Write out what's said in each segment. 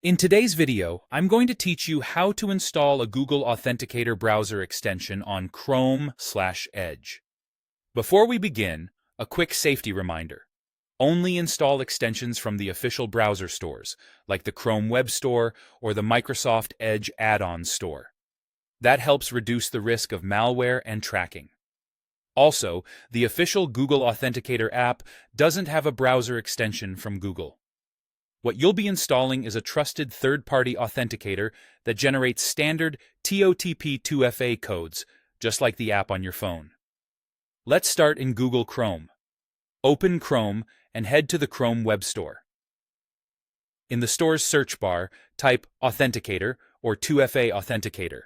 In today's video, I'm going to teach you how to install a Google Authenticator Browser Extension on Chrome/Edge. Before we begin, a quick safety reminder. Only install extensions from the official browser stores, like the Chrome Web Store or the Microsoft Edge add-on store. That helps reduce the risk of malware and tracking. Also, the official Google Authenticator app doesn't have a browser extension from Google. What you'll be installing is a trusted third-party authenticator that generates standard TOTP2FA codes, just like the app on your phone. Let's start in Google Chrome. Open Chrome and head to the Chrome Web Store. In the store's search bar, type Authenticator or 2FA Authenticator.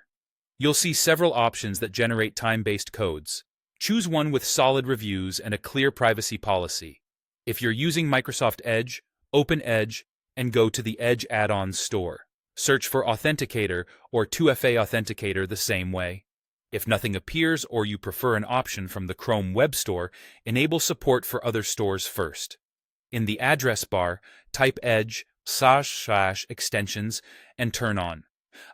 You'll see several options that generate time-based codes. Choose one with solid reviews and a clear privacy policy. If you're using Microsoft Edge, open Edge and go to the Edge add-ons store. Search for Authenticator or 2FA Authenticator the same way. If nothing appears or you prefer an option from the Chrome Web Store, enable support for other stores first. In the address bar, type Edge/extensions and turn on.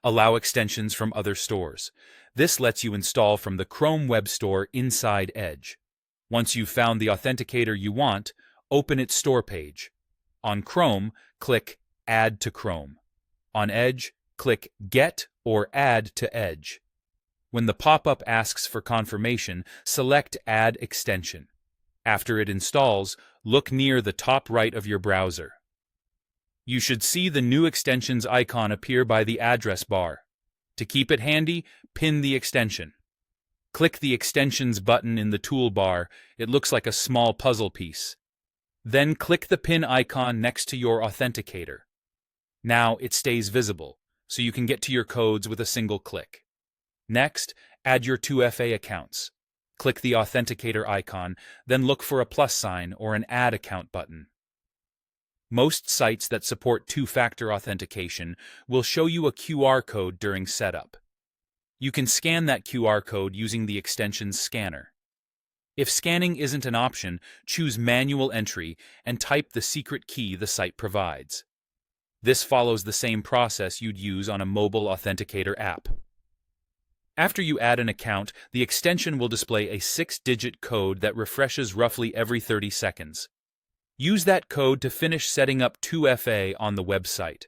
Allow extensions from other stores. This lets you install from the Chrome Web Store inside Edge. Once you've found the authenticator you want, open its store page. On Chrome, click Add to Chrome. On Edge, click Get or Add to Edge. When the pop-up asks for confirmation, select Add Extension. After it installs, look near the top right of your browser. You should see the new extensions icon appear by the address bar. To keep it handy, pin the extension. Click the Extensions button in the toolbar. It looks like a small puzzle piece. Then click the pin icon next to your authenticator. Now it stays visible, so you can get to your codes with a single click. Next, add your 2FA accounts. Click the authenticator icon, then look for a plus sign or an Add Account button. Most sites that support two-factor authentication will show you a QR code during setup. You can scan that QR code using the extension's scanner. If scanning isn't an option, choose Manual Entry and type the secret key the site provides. This follows the same process you'd use on a mobile authenticator app. After you add an account, the extension will display a 6-digit code that refreshes roughly every 30 seconds. Use that code to finish setting up 2FA on the website.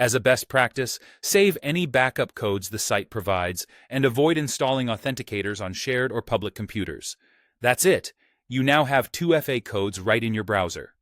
As a best practice, save any backup codes the site provides and avoid installing authenticators on shared or public computers. That's it. You now have 2FA codes right in your browser.